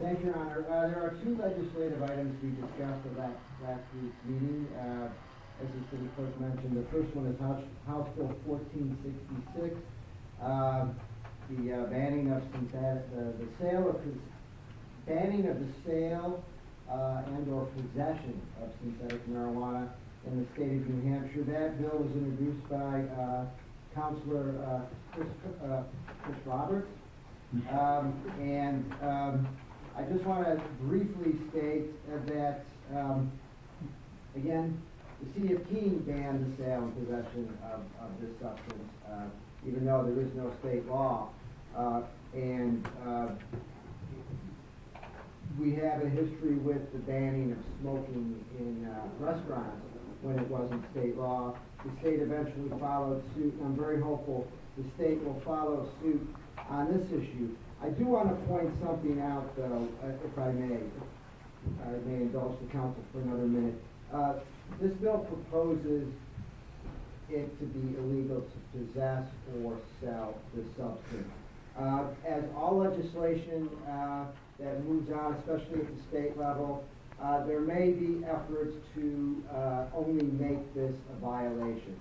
Thank you, Your Honor. There are two legislative items we discussed at last week's meeting. As the city clerk mentioned, the first one is House Bill 1466, the banning of the sale and/or possession of synthetic marijuana in the state of New Hampshire. That bill was introduced by Councilor Chris Roberts, I just want to briefly state that, again, the city of Keene banned the sale and possession of this substance, even though there is no state law. We have a history with the banning of smoking in restaurants when it wasn't state law. The state eventually followed suit, and I'm very hopeful the state will follow suit on this issue. I do want to point something out, though, if I may indulge the council for another minute. This bill proposes it to be illegal to possess or sell this substance. As all legislation that moves on, especially at the state level, there may be efforts to only make this a violation.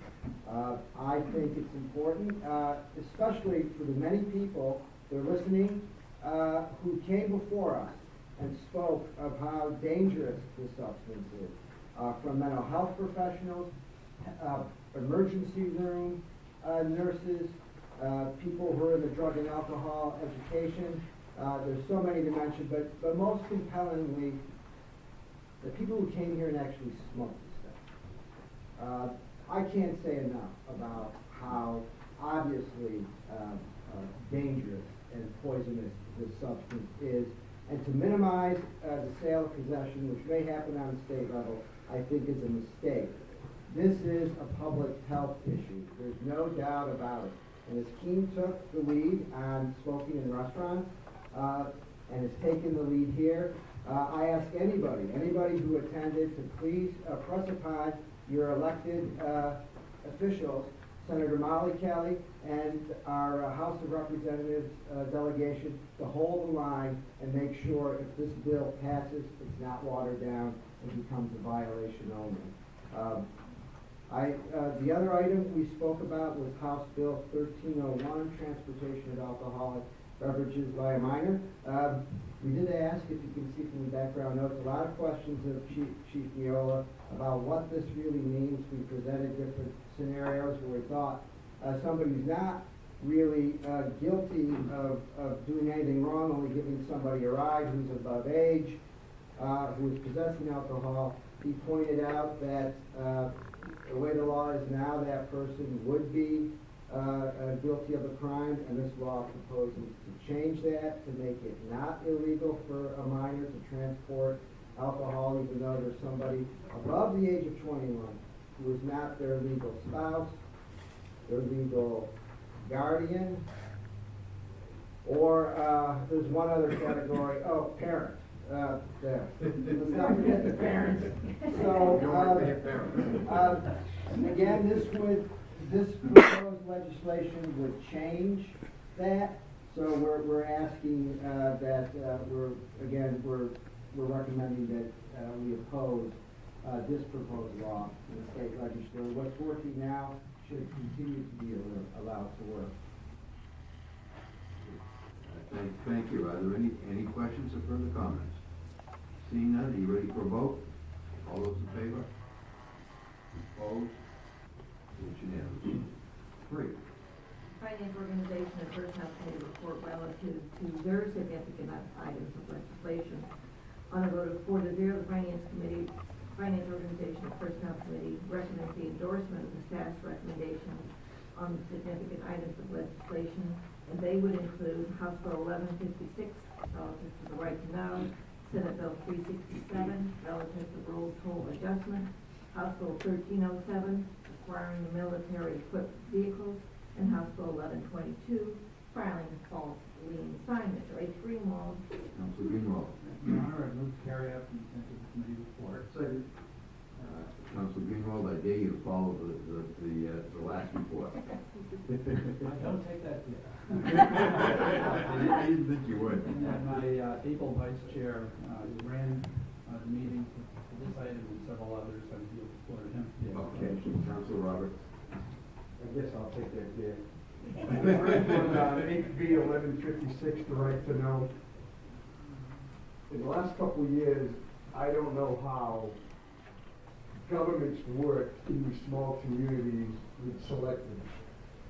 I think it's important, especially for the many people that are listening who came before us and spoke of how dangerous this substance is, from mental health professionals, emergency room nurses, people who are in the drug and alcohol education. There's so many to mention, but most compellingly, the people who came here and actually smoked this stuff. I can't say enough about how obviously dangerous and poisonous this substance is, and to minimize the sale of possession, which may happen on the state level, I think is a mistake. This is a public health issue. There's no doubt about it. And as Keene took the lead on smoking in restaurants, and has taken the lead here, I ask anybody who attended to please press upon your elected officials, Senator Molly Kelly and our House of Representatives delegation, to hold the line and make sure if this bill passes, it's not watered down and becomes a violation only. The other item we spoke about was House Bill 1301, transportation of alcoholic beverages by a minor. We did ask, if you can see from the background notes, a lot of questions of Chief Miola about what this really means. We presented different scenarios where we thought somebody's not really guilty of doing anything wrong, only giving somebody a ride who's above age, who is possessing alcohol. He pointed out that the way the law is now, that person would be guilty of a crime, and this law proposes to change that, to make it not illegal for a minor to transport alcohol, even though there's somebody above the age of 21 who is not their legal spouse, their legal guardian, or there's one other category, parent. Let's not forget the parents. So, again, this proposed legislation would change that. So we're asking that we're recommending that we oppose this proposed law in the state legislature. What's working now should continue to be allowed to work. Thank you. Are there any questions or further comments? Seeing none, are you ready for a vote? All those in favor? Opposed? It's unanimous. 3. Finance Organization and Personnel Committee report relative to their significant items of legislation. On a vote of 4-0, the Finance Organization and Personnel Committee recommends the endorsement of the staff's recommendations on the significant items of legislation, and they would include House Bill 1156, relative to the right to know, Senate Bill 367, relative to roll toll adjustment, House Bill 1307, requiring the military-equipped vehicles, and House Bill 1122, filing false lien assignment. Ray Greenwald. Councilor Greenwald. Your Honor, I move to carry out the consent of the committee report. Second. Council Greenwald, I dare you to follow the last report. I don't take that yet. I didn't think you would. And then my able vice chair ran the meeting for this item and several others. I feel for him. Okay, Council Roberts. I guess I'll take that, yeah. The first one, HB 1156, the right to know. In the last couple of years, I don't know how governments work in these small communities with selectmen.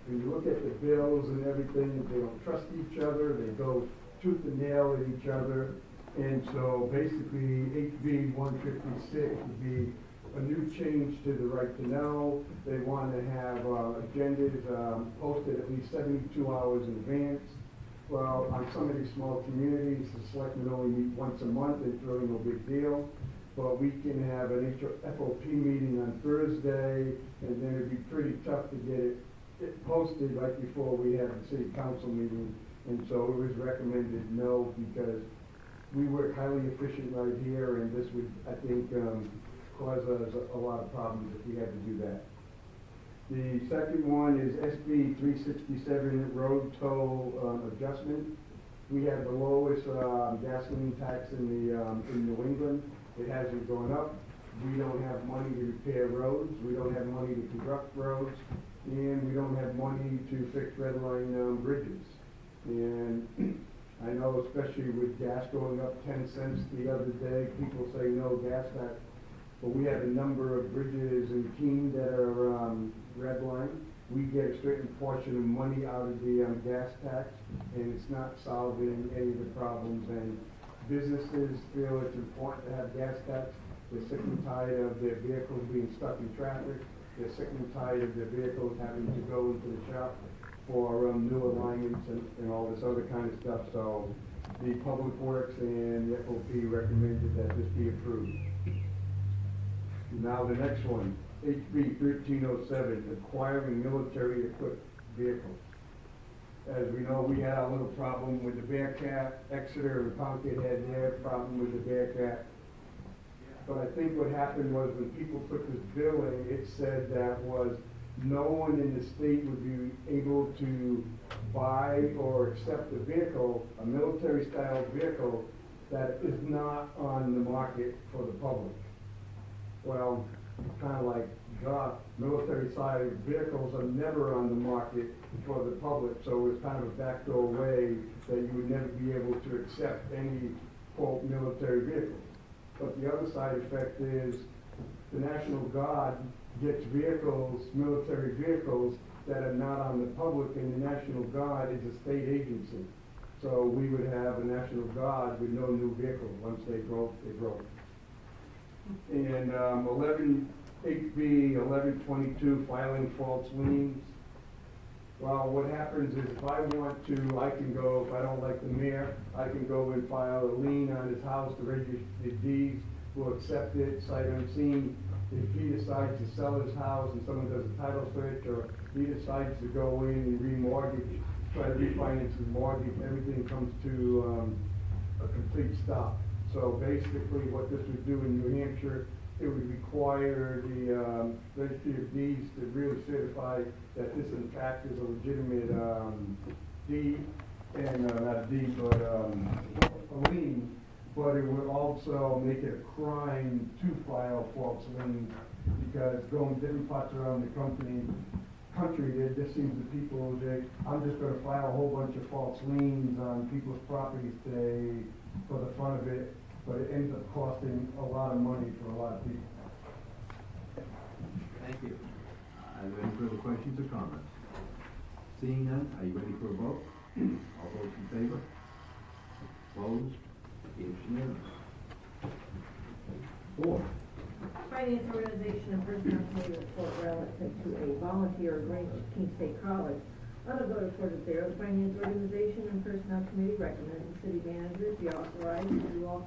When you look at the bills and everything, they don't trust each other, they go tooth and nail at each other. And so basically, HB 156 would be a new change to the right to know. They want to have agendas posted at least 72 hours in advance. Well, on some of these small communities, the selectmen only meet once a month, it's really no big deal. But we can have an FOP meeting on Thursday, and then it'd be pretty tough to get it posted right before we have the city council meeting. And so it was recommended no, because we work highly efficient right here, and this would, I think, cause us a lot of problems if we had to do that. The second one is SB 367 road toll adjustment. We have the lowest gasoline tax in New England. It hasn't gone up. We don't have money to repair roads. We don't have money to construct roads, and we don't have money to fix red line bridges. And I know, especially with gas going up 10 cents the other day, people say no gas tax. But we have a number of bridges in Keene that are red line. We get a certain portion of money out of the gas tax, and it's not solving any of the problems. And businesses feel it's important to have gas tax. They're sick and tired of their vehicles being stuck in traffic. They're sick and tired of their vehicles having to go into the shop for new alignments and all this other kind of stuff. So the Public Works and the FOP recommended that this be approved. Now the next one, HB 1307, acquiring military equipped vehicles. As we know, we had a little problem with the Bearcat. Exeter and Concord had their problem with the Bearcat. But I think what happened was when people put this bill in, it said that was no one in the state would be able to buy or accept a vehicle, a military style vehicle, that is not on the market for the public. Well, it's kind of like, God, military-side vehicles are never on the market for the public, so it's kind of a backdoor way that you would never be able to accept any, quote, military vehicle. But the other side effect is the National Guard gets vehicles, military vehicles, that are not on the public, and the National Guard is a state agency. So we would have a National Guard with no new vehicles. Once they broke, they broke. And HB 1122, filing false liens. Well, what happens is if I want to, I can go, if I don't like the mayor, I can go and file a lien on his house. The registered deeds will accept it, sight unseen. If he decides to sell his house and someone does a title search, or he decides to go in and remortgage, try to refinance his mortgage, everything comes to a complete stop. So basically what this would do in New Hampshire, it would require the registry of deeds to really certify that this in fact is a legitimate deed, and not a deed, but a lien. But it would also make it a crime to file false liens, because going different parts around the country, there just seems to people that I'm just going to file a whole bunch of false liens on people's properties today for the fun of it, but it ends up costing a lot of money for a lot of people. Thank you. Are there any further questions or comments? Seeing none, are you ready for a vote? All those in favor? Opposed? It's unanimous. 4. Finance Organization and Personnel Committee report relative to a volunteer agreement with Keene State College. On a vote of 4 to 0, the Finance Organization and Personnel Committee recommends the city manager be authorized to do all